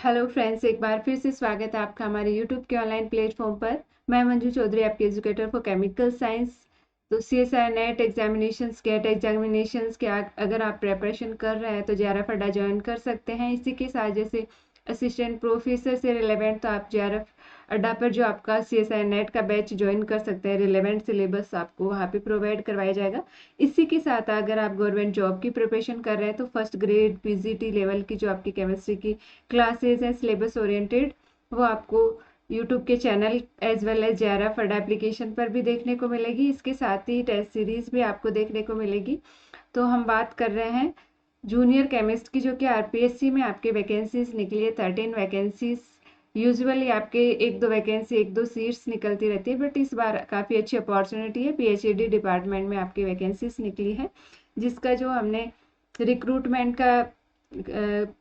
Hello friends, एक बार फिर से स्वागत है आपका हमारे यूट्यूब के ऑनलाइन प्लेटफॉर्म पर। मैं मंजू चौधरी, आपकी एजुकेटर फॉर केमिकल साइंस। तो CSIR NET examinations, GATE examinations के अगर आप प्रिपरेशन कर रहे हैं तो JRF अड्डा ज्वाइन कर सकते हैं। इसी के साथ जैसे असिस्टेंट प्रोफेसर से रिलेवेंट तो आप JRF अड्डा पर जो आपका CSIR नेट का बैच ज्वाइन कर सकते हैं। रिलेवेंट सिलेबस आपको वहाँ पे प्रोवाइड करवाया जाएगा। इसी के साथ अगर आप गवर्नमेंट जॉब की प्रिपरेशन कर रहे हैं तो फर्स्ट ग्रेड PGT लेवल की जो आपकी केमिस्ट्री की क्लासेस हैं सिलेबस ओरिएंटेड, वो आपको यूट्यूब के channel as well as JRF Adda application पर भी देखने को मिलेगी। इसके साथ ही टेस्ट सीरीज भी आपको देखने को मिलेगी। तो हम बात कर रहे हैं जूनियर केमिस्ट की, जो कि RPSC में आपके वैकेंसीज निकली है 13 वैकेंसीज। यूजुअली आपके एक दो वैकेंसी, एक दो सीट्स निकलती रहती है, बट इस बार काफ़ी अच्छी अपॉर्चुनिटी है। PhD डिपार्टमेंट में आपकी वैकेंसीज निकली है, जिसका जो हमने रिक्रूटमेंट का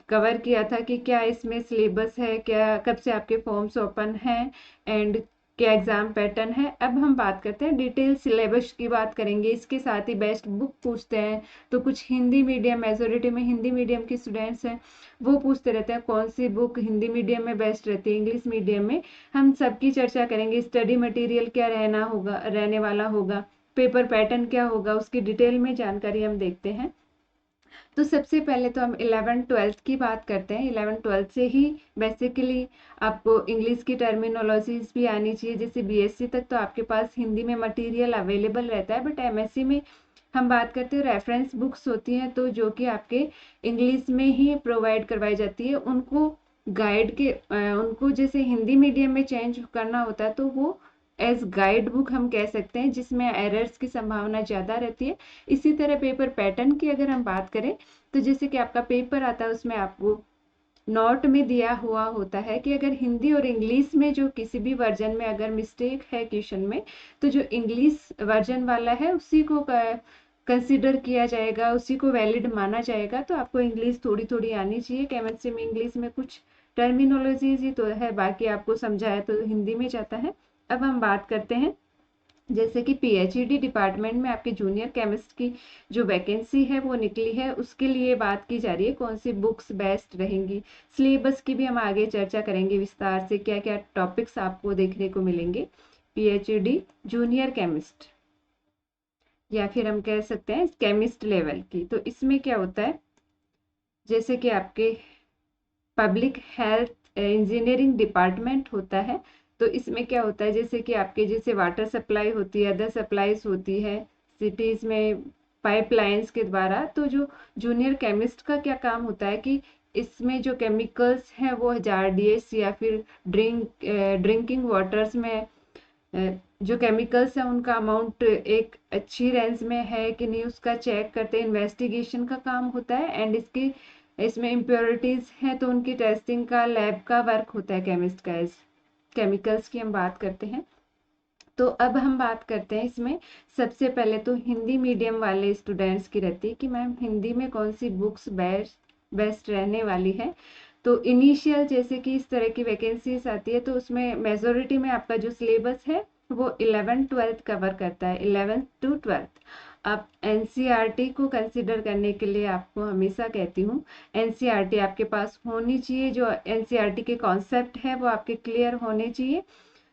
कवर किया था कि क्या इसमें सिलेबस है, क्या कब से आपके फॉर्म्स ओपन हैं एंड क्या एग्ज़ाम पैटर्न है। अब हम बात करते हैं डिटेल सिलेबस की बात करेंगे। इसके साथ ही बेस्ट बुक पूछते हैं, तो कुछ हिंदी मीडियम, मेजोरिटी में हिंदी मीडियम के स्टूडेंट्स हैं, वो पूछते रहते हैं कौन सी बुक हिंदी मीडियम में बेस्ट रहती है, इंग्लिश मीडियम में। हम सबकी चर्चा करेंगे। स्टडी मटेरियल क्या रहने वाला होगा, पेपर पैटर्न क्या होगा, उसकी डिटेल में जानकारी हम देखते हैं। तो सबसे पहले तो हम 11th-12th की बात करते हैं। 11th-12th से ही बेसिकली आपको इंग्लिश की टर्मिनोलॉजीज भी आनी चाहिए। जैसे BSc तक तो आपके पास हिंदी में मटेरियल अवेलेबल रहता है, बट MSc में हम बात करते हैं रेफरेंस बुक्स होती हैं, तो जो कि आपके इंग्लिश में ही प्रोवाइड करवाई जाती है। उनको जैसे हिंदी मीडियम में चेंज करना होता है तो वो एज गाइड बुक हम कह सकते हैं, जिसमें एरर्स की संभावना ज़्यादा रहती है। इसी तरह पेपर पैटर्न की अगर हम बात करें तो जैसे कि आपका पेपर आता है, उसमें आपको नोट में दिया हुआ होता है कि अगर हिंदी और इंग्लिश में जो किसी भी वर्जन में अगर मिस्टेक है क्वेश्चन में, तो जो इंग्लिश वर्जन वाला है उसी को कंसिडर किया जाएगा, उसी को वैलिड माना जाएगा। तो आपको इंग्लिश थोड़ी थोड़ी आनी चाहिए। केमिस्ट्री में इंग्लिश में कुछ टर्मिनोलॉजीज ही तो है, बाकी आपको समझाया तो हिंदी में जाता है। अब हम बात करते हैं जैसे कि PhD डिपार्टमेंट में आपके जूनियर केमिस्ट की जो वैकेंसी है वो निकली है, उसके लिए बात की जा रही है कौन सी बुक्स बेस्ट रहेंगी। सिलेबस की भी हम आगे चर्चा करेंगे विस्तार से, क्या क्या टॉपिक्स आपको देखने को मिलेंगे। PhD जूनियर केमिस्ट या फिर हम कह सकते हैं केमिस्ट लेवल की, तो इसमें क्या होता है, जैसे कि आपके पब्लिक हेल्थ इंजीनियरिंग डिपार्टमेंट होता है। तो इसमें क्या होता है, जैसे कि आपके जैसे वाटर सप्लाई होती है, अदर सप्लाईज होती है सिटीज़ में पाइपलाइंस के द्वारा, तो जो जूनियर केमिस्ट का क्या काम होता है कि इसमें जो केमिकल्स हैं वो HRDS या फिर ड्रिंकिंग वाटर्स में जो केमिकल्स हैं उनका अमाउंट एक अच्छी रेंज में है कि नहीं, उसका चेक करते हैं। इन्वेस्टिगेशन का काम होता है एंड इसमें इम्प्योरिटीज हैं तो उनकी टेस्टिंग का लैब का वर्क होता है केमिस्ट का। इस केमिकल्स की हम बात करते हैं। तो अब हम बात करते हैं इसमें सबसे पहले तो हिंदी मीडियम वाले स्टूडेंट्स की रहती है कि मैम हिंदी में कौन सी बुक्स बेस्ट रहने वाली है। तो इनिशियल जैसे कि इस तरह की वैकेंसीज आती है, तो उसमें मेजोरिटी में आपका जो सिलेबस है वो 11th-12th कवर करता है, 11th to 12th। आप NCERT को कंसिडर करने के लिए आपको हमेशा कहती हूँ NCERT आपके पास होनी चाहिए। जो NCERT के कॉन्सेप्ट है वो आपके क्लियर होने चाहिए।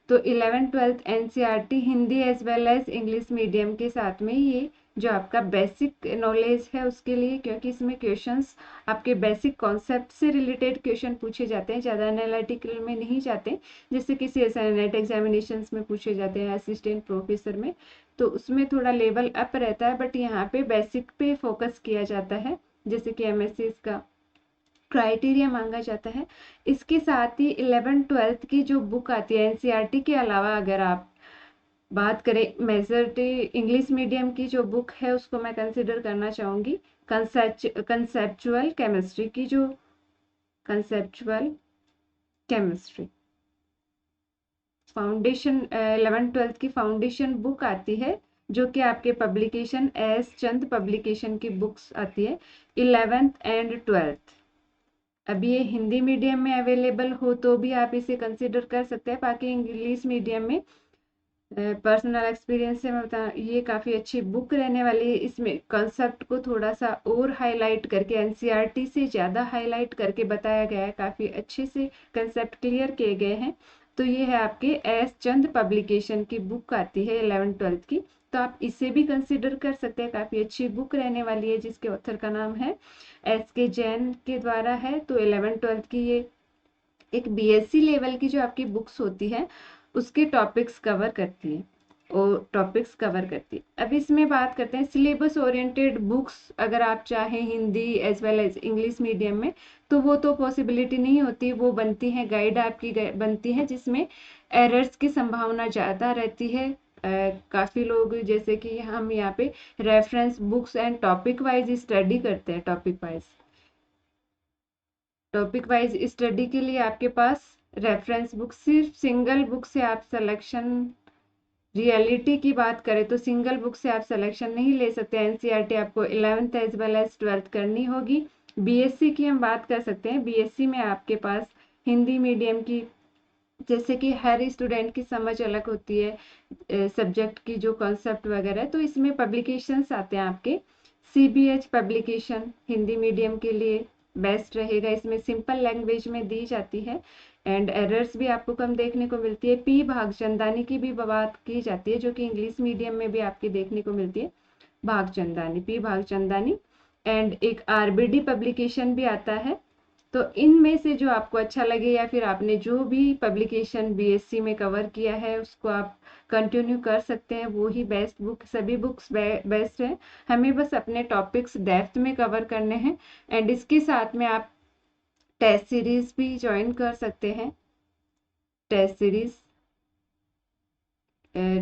तो 11th-12th NCERT Hindi as well as English medium के साथ में ये जो आपका बेसिक नॉलेज है उसके लिए, क्योंकि इसमें क्वेश्चंस आपके बेसिक कॉन्सेप्ट से रिलेटेड क्वेश्चन पूछे जाते हैं, ज़्यादा एनालिटिकल में नहीं जाते। जैसे कि CSIR नेट एग्जामिनेशंस में पूछे जाते हैं असिस्टेंट प्रोफेसर में, तो उसमें थोड़ा लेवल अप रहता है, बट यहाँ पे बेसिक पे फोकस किया जाता है, जैसे कि MSc का क्राइटेरिया मांगा जाता है। इसके साथ ही 11th-12th की जो बुक आती है NCERT के अलावा, अगर आप बात करें मेजॉरिटी इंग्लिश मीडियम की जो बुक है उसको मैं कंसिडर करना चाहूँगी कंसेप्चुअल केमिस्ट्री की, जो कंसेप्चुअल केमिस्ट्री फाउंडेशन 11th-12th की फाउंडेशन बुक आती है, जो कि आपके पब्लिकेशन एस चंद पब्लिकेशन की बुक्स आती है 11th and 12th। अब ये हिंदी मीडियम में अवेलेबल हो तो भी आप इसे कंसिडर कर सकते हैं, बाकी इंग्लिश मीडियम में पर्सनल एक्सपीरियंस से मैं बता, ये काफ़ी अच्छी बुक रहने वाली है। इसमें कंसेप्ट को थोड़ा सा और हाईलाइट करके, एनसीईआरटी से ज़्यादा हाईलाइट करके बताया गया है, काफ़ी अच्छे से कंसेप्ट क्लियर किए गए हैं। तो ये है आपके एस चंद पब्लिकेशन की बुक आती है 11th-12th की, तो आप इसे भी कंसिडर कर सकते हैं। काफ़ी अच्छी बुक रहने वाली है, जिसके ऑथर का नाम है SK जैन के द्वारा है। तो 11th-12th की ये एक बीएससी लेवल की जो आपकी बुक्स होती है, उसके टॉपिक्स कवर करती है, और टॉपिक्स कवर करती है। अब इसमें बात करते हैं सिलेबस ओरिएंटेड बुक्स। अगर आप चाहें Hindi as well as English medium में, तो वो तो पॉसिबिलिटी नहीं होती। वो बनती है गाइड आपकी बनती है, जिसमें एरर्स की संभावना ज़्यादा रहती है। काफ़ी लोग, जैसे कि हम यहाँ पे reference books and topic wise study करते हैं। टॉपिक वाइज स्टडी के लिए आपके पास रेफरेंस बुक, सिर्फ सिंगल बुक से आप सिलेक्शन, रियलिटी की बात करें तो सिंगल बुक से आप सिलेक्शन नहीं ले सकते। एनसीईआरटी आपको 11th as well as 12th करनी होगी। बीएससी की हम बात कर सकते हैं। बीएससी में आपके पास हिंदी मीडियम की, जैसे कि हर स्टूडेंट की समझ अलग होती है सब्जेक्ट की, जो कॉन्सेप्ट वगैरह, तो इसमें पब्लिकेशंस आते हैं आपके। सीबीएच पब्लिकेशन हिंदी मीडियम के लिए बेस्ट रहेगा। इसमें सिंपल लैंग्वेज में दी जाती है, एंड एरर्स भी आपको कम देखने को मिलती है। पी भागचंदानी की भी बात की जाती है, जो कि इंग्लिश मीडियम में भी आपकी देखने को मिलती है। भागचंदानी, पी भागचंदानी। एंड एक आरबीडी पब्लिकेशन भी आता है। तो इनमें से जो आपको अच्छा लगे, या फिर आपने जो भी पब्लिकेशन बीएससी में कवर किया है उसको आप कंटिन्यू कर सकते हैं, वो ही बेस्ट बुक। सभी बुक्स बेस्ट है, हमें बस अपने टॉपिक्स डेप्थ में कवर करने हैं। एंड इसके साथ में आप टेस्ट सीरीज भी ज्वाइन कर सकते हैं। टेस्ट सीरीज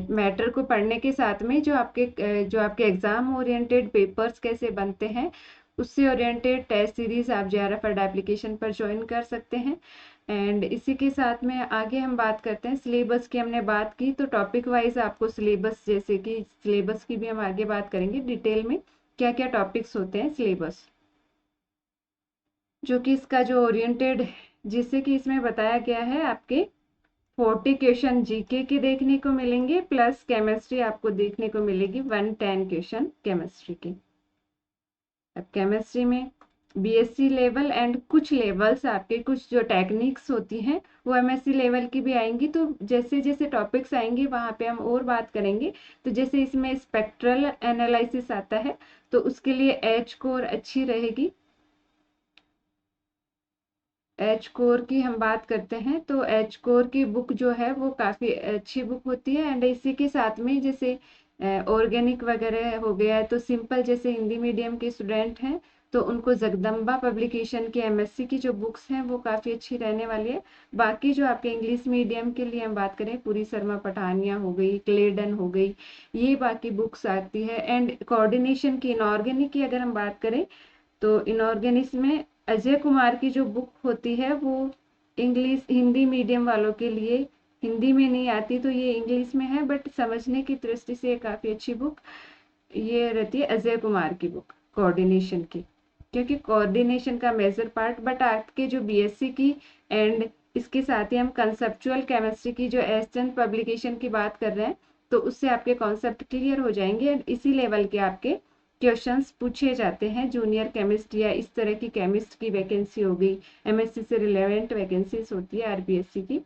मैटर को पढ़ने के साथ में जो आपके एग्जाम ओरिएंटेड पेपर्स कैसे बनते हैं, उससे ओरिएंटेड टेस्ट सीरीज आप JRF एप्लीकेशन पर ज्वाइन कर सकते हैं। एंड इसी के साथ में आगे हम बात करते हैं सिलेबस की। हमने बात की, तो टॉपिक वाइज आपको सिलेबस, जैसे कि सिलेबस की भी हम आगे बात करेंगे डिटेल में, क्या क्या टॉपिक्स होते हैं सिलेबस, जो कि इसका जो ओरिएंटेड, जिससे कि इसमें बताया गया है आपके 40 क्वेश्चन जीके के देखने को मिलेंगे, प्लस केमिस्ट्री आपको देखने को मिलेगी 110 क्वेश्चन केमिस्ट्री के। अब केमिस्ट्री में बीएससी लेवल एंड कुछ लेवल्स आपके, कुछ जो टेक्निक्स होती हैं वो एमएससी लेवल की भी आएंगी। तो जैसे जैसे टॉपिक्स आएंगे वहाँ पे हम और बात करेंगे। तो जैसे इसमें स्पेक्ट्रल एनालिसिस आता है, तो उसके लिए एच कोर अच्छी रहेगी। एच कोर की हम बात करते हैं, तो एच कोर की बुक जो है वो काफ़ी अच्छी बुक होती है। एंड इसी के साथ में जैसे ऑर्गेनिक वगैरह हो गया, तो सिंपल जैसे हिंदी मीडियम के स्टूडेंट हैं तो उनको जगदम्बा पब्लिकेशन की एमएससी की जो बुक्स हैं वो काफ़ी अच्छी रहने वाली है। बाकी जो आपके इंग्लिश मीडियम के लिए हम बात करें, पूरी शर्मा पठानिया हो गई, क्लेडन हो गई, ये बाकी बुक्स आती है। एंड कोऑर्डिनेशन की, इनऑर्गेनिक की अगर हम बात करें, तो इनऑर्गेनिक में अजय कुमार की जो बुक होती है वो इंग्लिश हिंदी मीडियम वालों के लिए, हिंदी में नहीं आती तो ये इंग्लिश में है, बट समझने की दृष्टि से काफ़ी अच्छी बुक ये रहती है अजय कुमार की बुक कोऑर्डिनेशन की, क्योंकि कोऑर्डिनेशन का मेजर पार्ट, बट आपके जो बीएससी की एंड इसके साथ ही हम कंसेप्चुअल केमिस्ट्री की जो एस चंद पब्लिकेशन की बात कर रहे हैं, तो उससे आपके कॉन्सेप्ट क्लियर हो जाएंगे। एंड इसी लेवल के आपके क्वेश्चंस पूछे जाते हैं। जूनियर केमिस्ट या इस तरह की केमिस्ट की वैकेंसी हो गई, एमएससी से रिलेवेंट वैकेंसीज होती है आरबीएससी की।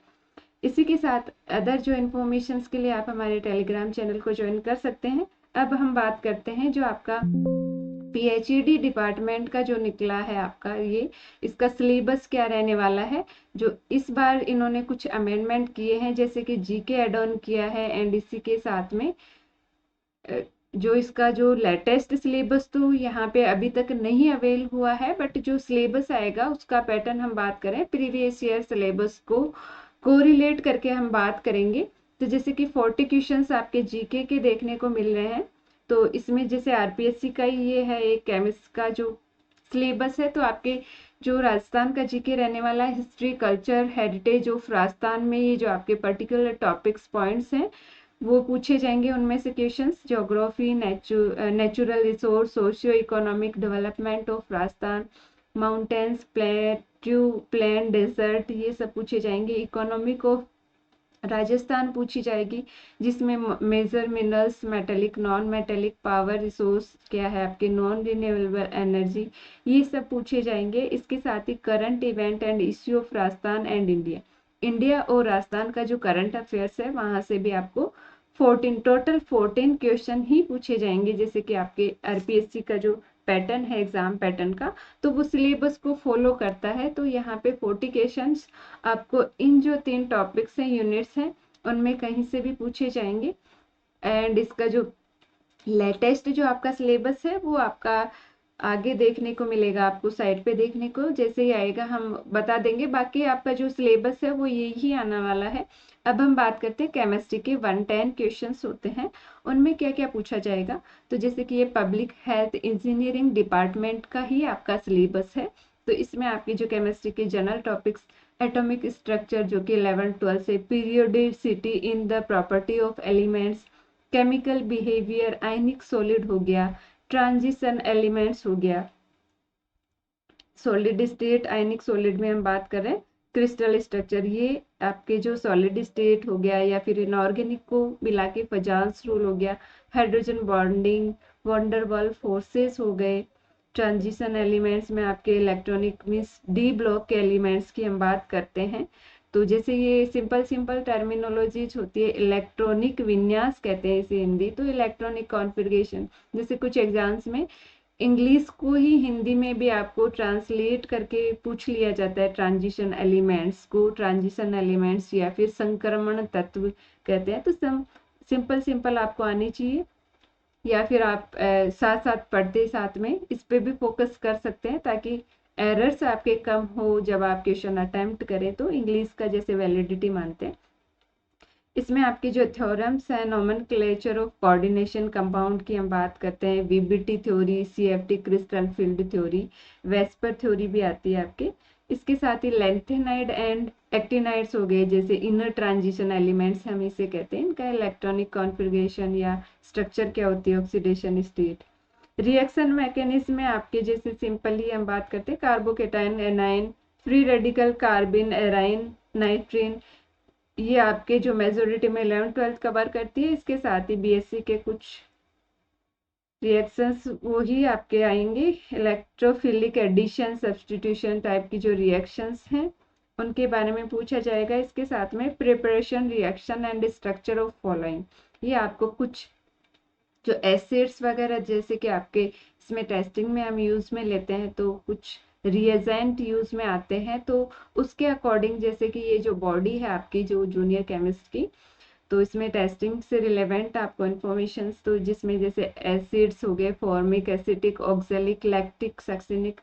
इसी के साथ अदर जो इन्फॉर्मेशंस के लिए आप हमारे टेलीग्राम चैनल को ज्वाइन कर सकते हैं। अब हम बात करते हैं जो आपका पीएचईडी डिपार्टमेंट का जो निकला है आपका, ये इसका सिलेबस क्या रहने वाला है। जो इस बार इन्होंने कुछ अमेंडमेंट किए हैं, जैसे कि जीके एड ऑन किया है। एंड इसी के साथ में जो इसका जो लेटेस्ट सिलेबस तो यहाँ पे अभी तक नहीं अवेल हुआ है, बट जो सिलेबस आएगा उसका पैटर्न हम बात करें, प्रीवियस ईयर सिलेबस को कोरिलेट करके हम बात करेंगे। तो जैसे कि 40 क्वेश्चंस आपके जीके के देखने को मिल रहे हैं। तो इसमें जैसे आरपीएससी का ही ये है एक केमिस्ट का जो सिलेबस है, तो आपके जो राजस्थान का जीके रहने वाला है, history, culture, heritage of Rajasthan में ये जो आपके पर्टिकुलर टॉपिक्स पॉइंट्स हैं वो पूछे जाएंगे। उनमें से questions geography, natural resource, socio economic development of Rajasthan, mountains, plain, desert, ये सब पूछे जाएंगे। इकोनॉमिक ऑफ राजस्थान पूछी जाएगी, जिसमें major minerals, metallic, non metallic, power resource क्या है आपके, नॉन रिन्यूएबल एनर्जी, ये सब पूछे जाएंगे। इसके साथ ही current event and issue of Rajasthan and India, India और राजस्थान का जो करंट अफेयर्स है वहां से भी आपको 14 क्वेश्चन ही पूछे जाएंगे। जैसे कि आपके आरपीएससी का जो पैटर्न है एग्जाम पैटर्न का, तो वो सिलेबस को फॉलो करता है। तो यहाँ पे 40 क्वेश्चंस आपको इन जो 3 टॉपिक्स हैं, यूनिट्स हैं, उनमें कहीं से भी पूछे जाएंगे। एंड इसका जो लेटेस्ट जो आपका सिलेबस है वो आपका आगे देखने को मिलेगा, आपको साइट पे देखने को जैसे ही आएगा हम बता देंगे। बाकी आपका जो सिलेबस है वो यही आने वाला है। अब हम बात करते हैं केमिस्ट्री के 110 क्वेश्चंस होते हैं, उनमें क्या क्या पूछा जाएगा। तो जैसे कि ये पब्लिक हेल्थ इंजीनियरिंग डिपार्टमेंट का ही आपका सिलेबस है। तो इसमें आपकी जो केमिस्ट्री के जनरल टॉपिक्स, एटॉमिक स्ट्रक्चर जो कि 11-12 से, periodicity in the property of elements, chemical behaviour, ionic solid हो गया, ट्रांजिशन एलिमेंट्स हो गया, सॉलिड स्टेट, आयनिक सॉलिड में हम बात करें क्रिस्टल स्ट्रक्चर, ये आपके जो सॉलिड स्टेट हो गया या फिर इनऑर्गेनिक को मिला के फजाल्स रूल हो गया, हाइड्रोजन बॉन्डिंग, वंडरवॉल फोर्सेस हो गए, ट्रांजिशन एलिमेंट्स में आपके इलेक्ट्रॉनिक मींस डी ब्लॉक के एलिमेंट्स की हम बात करते हैं। तो जैसे ये सिंपल सिंपल टर्मिनोलॉजीज होती है, इलेक्ट्रॉनिक विन्यास कहते हैं इसे हिंदी, तो इलेक्ट्रॉनिक कॉन्फ़िगरेशन, जैसे कुछ एग्जाम्स में इंग्लिश को ही हिंदी में भी आपको ट्रांसलेट करके पूछ लिया जाता है, ट्रांजिशन एलिमेंट्स को ट्रांजिशन एलिमेंट्स या फिर संक्रमण तत्व कहते हैं। तो सिंपल सिंपल आपको आनी चाहिए, या फिर आप साथ साथ पढ़ते साथ में इस पे भी फोकस कर सकते हैं ताकि एरर्स आपके कम हो जब आप क्वेश्चन अटेम्प्ट करें। तो इंग्लिश का जैसे वैलिडिटी मानते हैं। इसमें आपके जो थ्योरम्स हैं, नोमेनक्लेचर ऑफ कोऑर्डिनेशन कंपाउंड की हम बात करते हैं, VBT theory, CFT crystal field theory, VSEPR theory भी आती है आपके। इसके साथ ही लेंथेनाइड एंड एक्टिनाइड्स हो गए, जैसे इनर ट्रांजिशन एलिमेंट्स हम इसे कहते हैं, इनका इलेक्ट्रॉनिक कॉन्फ़िगरेशन या स्ट्रक्चर क्या होती है, ऑक्सीडेशन स्टेट। रिएक्शन मैकेनिज्म में आपके जैसे सिंपली हम बात करते हैं कार्बोकेटाइन, एनाइन, फ्री रेडिकल, कार्बिन, एराइन, नाइट्रीन, ये आपके जो मेजोरिटी में 11th-12th कवर करती है। इसके साथ ही बीएससी के कुछ रिएक्शंस वो ही आपके आएंगे, इलेक्ट्रोफिलिक एडिशन, सब्स्टिट्यूशन टाइप की जो रिएक्शंस हैं उनके बारे में पूछा जाएगा। इसके साथ में preparation, reaction and structure of following, ये आपको कुछ जो एसिड्स वगैरह जैसे कि आपके इसमें टेस्टिंग में हम यूज में लेते हैं, तो कुछ रिएजेंट यूज में आते हैं, तो उसके अकॉर्डिंग जैसे कि ये जो बॉडी है आपकी जो जूनियर केमिस्ट की, तो इसमें टेस्टिंग से रिलेवेंट आपको इन्फॉर्मेशन, तो जिसमें जैसे एसिड्स हो गए, formic, acetic, oxalic, lactic, succinic,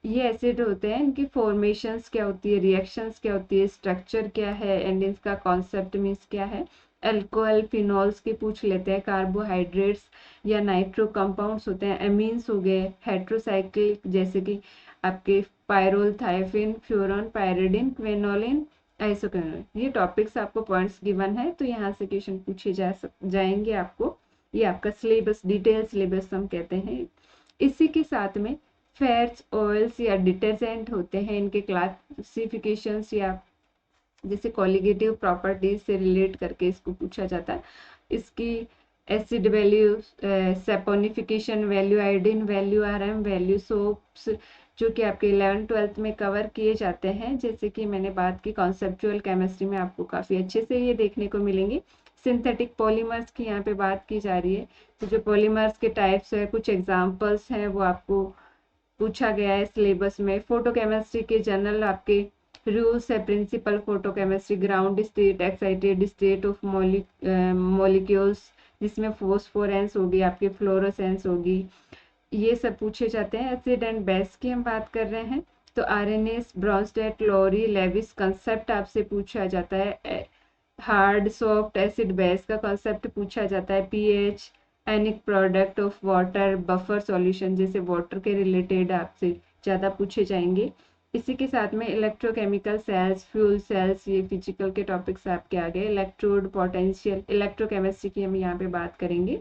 ये एसिड होते हैं, इनकी फॉर्मेशंस क्या होती है, रिएक्शंस क्या होती है, स्ट्रक्चर क्या है एंड इसका कॉन्सेप्ट मीन्स क्या है। अल्कोहल, फिनॉल्स की पूछ लेते हैं, कार्बोहाइड्रेट्स या नाइट्रो कंपाउंड्स होते हैं, एमीन्स हो गए, हेट्रोसाइक्लिक जैसे कि आपके pyrrole, thiophene, furan, pyridine, quinoline, isoquinoline, ये टॉपिक्स आपको पॉइंट्स गिवन है, तो यहाँ से क्वेश्चन पूछे जाएंगे आपको। ये आपका सिलेबस, डिटेल सिलेबस हम कहते हैं। इसी के साथ में फैट्स, ऑयल्स या डिटर्जेंट होते हैं, इनके क्लासिफिकेशंस या जैसे कॉलिगेटिव प्रॉपर्टीज से रिलेट करके इसको पूछा जाता है। इसकी acid value, saponification value, iodine value, RM value, soaps जो कि आपके 11th-12th में कवर किए जाते हैं। जैसे कि मैंने बात की कॉन्सेप्चुअल केमिस्ट्री में आपको काफ़ी अच्छे से ये देखने को मिलेंगे। सिंथेटिक पॉलीमर्स की यहाँ पे बात की जा रही है, तो जो पॉलीमर्स के टाइप्स है, कुछ एग्जाम्पल्स हैं, वो आपको पूछा गया है सिलेबस में। फोटोकेमिस्ट्री के जनरल आपके रूल्स है, principle photochemistry, ground state, excited state of molecules, जिसमें फोस्फोरेंस होगी, आपकी फ्लोरोसेंस होगी, ये सब पूछे जाते हैं। एसिड एंड बेस की हम बात कर रहे हैं, तो Arrhenius, Bronsted, Lowry, Lewis concept आपसे पूछा जाता है। हार्ड, सॉफ्ट, एसिड बेस का कंसेप्ट पूछा जाता है। PH, ionic product of water, buffer solution, जैसे वाटर के रिलेटेड आपसे ज़्यादा पूछे जाएंगे। इसी के साथ में इलेक्ट्रोकेमिकल सेल्स, फ्यूल सेल्स, ये फिजिकल के टॉपिक्स आपके आ गए। इलेक्ट्रोड, पोटेंशियल, इलेक्ट्रोकेमिस्ट्री की हम यहाँ पे बात करेंगे,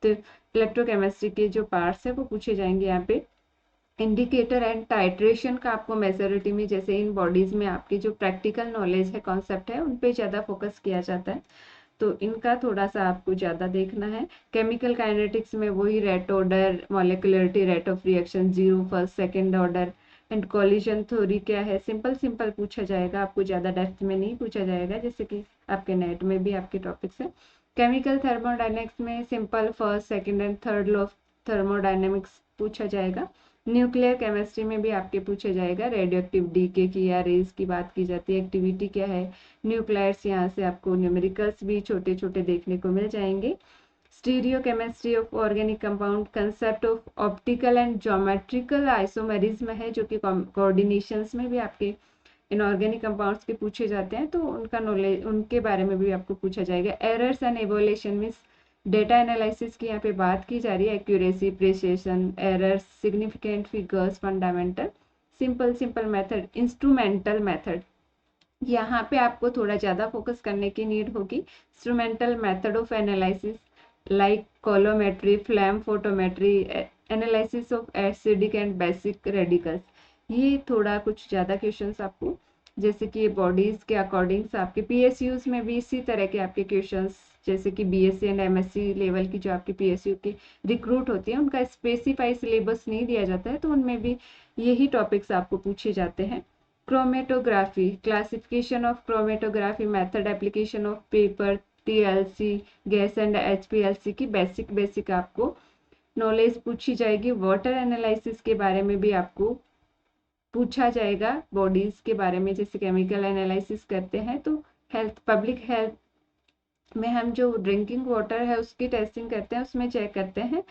तो इलेक्ट्रोकेमिस्ट्री के जो पार्ट्स है वो पूछे जाएंगे यहाँ पे। इंडिकेटर एंड टाइट्रेशन का आपको मेजोरिटी में, जैसे इन बॉडीज में आपकी जो प्रैक्टिकल नॉलेज है, कॉन्सेप्ट है, उन पे ज़्यादा फोकस किया जाता है, तो इनका थोड़ा सा आपको ज़्यादा देखना है। केमिकल काइनेटिक्स में वही rate order, molecularity, rate of reaction, zero, first, second order and collision theory क्या है, सिंपल सिंपल पूछा जाएगा, आपको ज़्यादा डेप्थ में नहीं पूछा जाएगा, जैसे कि आपके नेट में भी आपके टॉपिक्स है। केमिकल थर्मोडायनेमिक्स में simple first, second and third law of thermodynamics पूछा जाएगा। न्यूक्लियर केमिस्ट्री में भी आपके पूछा जाएगा, रेडियो एक्टिव डीके की या रेज की बात की जाती है, एक्टिविटी क्या है, न्यूक्लाइड्स, यहाँ से आपको न्यूमेरिकल्स भी छोटे छोटे देखने को मिल जाएंगे। Stereo chemistry of organic compound, concept of optical and geometrical isomerism है, जो कि कोऑर्डिनेशंस में भी आपके इनऑर्गेनिक कंपाउंड्स के पूछे जाते हैं, तो उनका नॉलेज, उनके बारे में भी आपको पूछा जाएगा। Errors and evolution means data analysis की यहाँ पे बात की जा रही है, accuracy, precision, errors, significant figures, fundamental, simple simple method, instrumental method, यहाँ पे आपको थोड़ा ज़्यादा फोकस करने की नीड होगी। Instrumental method of analysis like colorimetry, flame photometry, analysis of acidic and basic radicals, ये थोड़ा कुछ ज़्यादा क्वेश्चंस आपको, जैसे कि बॉडीज़ के अकॉर्डिंग आपके पीएसयूज में भी इसी तरह के आपके क्वेश्चंस, जैसे कि बीएससी एंड एमएससी लेवल की जो आपकी पीएसयू की रिक्रूट होती है, उनका स्पेसिफाई सिलेबस नहीं दिया जाता है, तो उनमें भी यही टॉपिक्स आपको पूछे जाते हैं। Chromatography, classification of chromatography method, application of paper, TLC, gas and HPLC की बेसिक आपको नॉलेज पूछी जाएगी। वाटर एनालिसिस के बारे में भी आपको पूछा जाएगा, बॉडीज के बारे में, जैसे केमिकल एनालिसिस करते हैं, तो हेल्थ, पब्लिक हेल्थ में हम जो ड्रिंकिंग वाटर है उसकी टेस्टिंग करते हैं, उसमें चेक करते हैं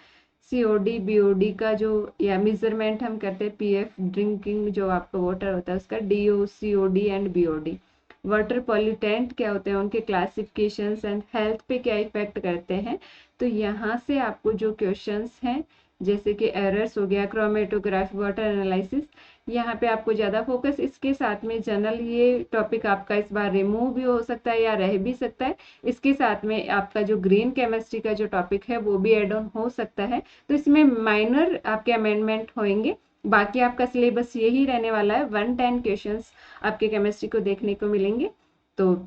सीओडी बीओडी का जो, या मेजरमेंट हम करते हैं पीएफ, ड्रिंकिंग जो आपका वाटर होता है उसका, DO, COD and BOD. Water pollutant क्या होते हैं, उनके क्लासिफिकेशंस एंड हेल्थ पे क्या इफेक्ट करते हैं, तो यहाँ से आपको जो क्वेश्चंस हैं, जैसे कि एरर्स हो गया, क्रोमेटोग्राफी, वाटर एनालिसिस, यहाँ पे आपको ज़्यादा फोकस, इसके साथ में जनरल ये टॉपिक आपका इस बार रिमूव भी हो सकता है या रह भी सकता है, इसके साथ में आपका जो ग्रीन केमिस्ट्री का जो टॉपिक है वो भी एड ऑन हो सकता है, तो इसमें माइनर आपके अमेंडमेंट होंगे, बाकी आपका सिलेबस यही रहने वाला है। 110 क्वेश्चंस आपके केमिस्ट्री को देखने को मिलेंगे, तो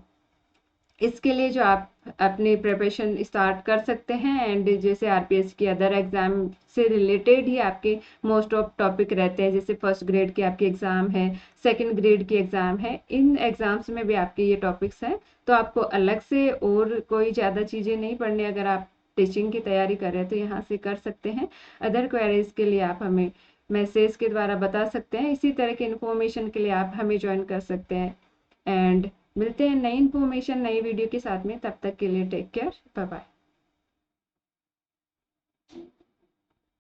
इसके लिए जो आप अपनी प्रिपरेशन स्टार्ट कर सकते हैं, एंड जैसे आरपीएस की अदर एग्जाम से रिलेटेड ही आपके मोस्ट ऑफ टॉपिक रहते हैं, जैसे फर्स्ट ग्रेड की आपकी एग्जाम है, सेकंड ग्रेड की एग्जाम है, इन एग्जाम्स में भी आपके ये टॉपिक्स हैं, तो आपको अलग से और कोई ज़्यादा चीज़ें नहीं पढ़नी, अगर आप टीचिंग की तैयारी कर रहे हैं तो यहाँ से कर सकते हैं। अदर क्वेरीज के लिए आप हमें मैसेज के द्वारा बता सकते हैं, इसी तरह की इन्फॉर्मेशन के लिए आप हमें ज्वाइन कर सकते हैं, एंड मिलते हैं नई इन्फॉर्मेशन नई वीडियो के साथ में, तब तक के लिए टेक केयर, बाय बाय।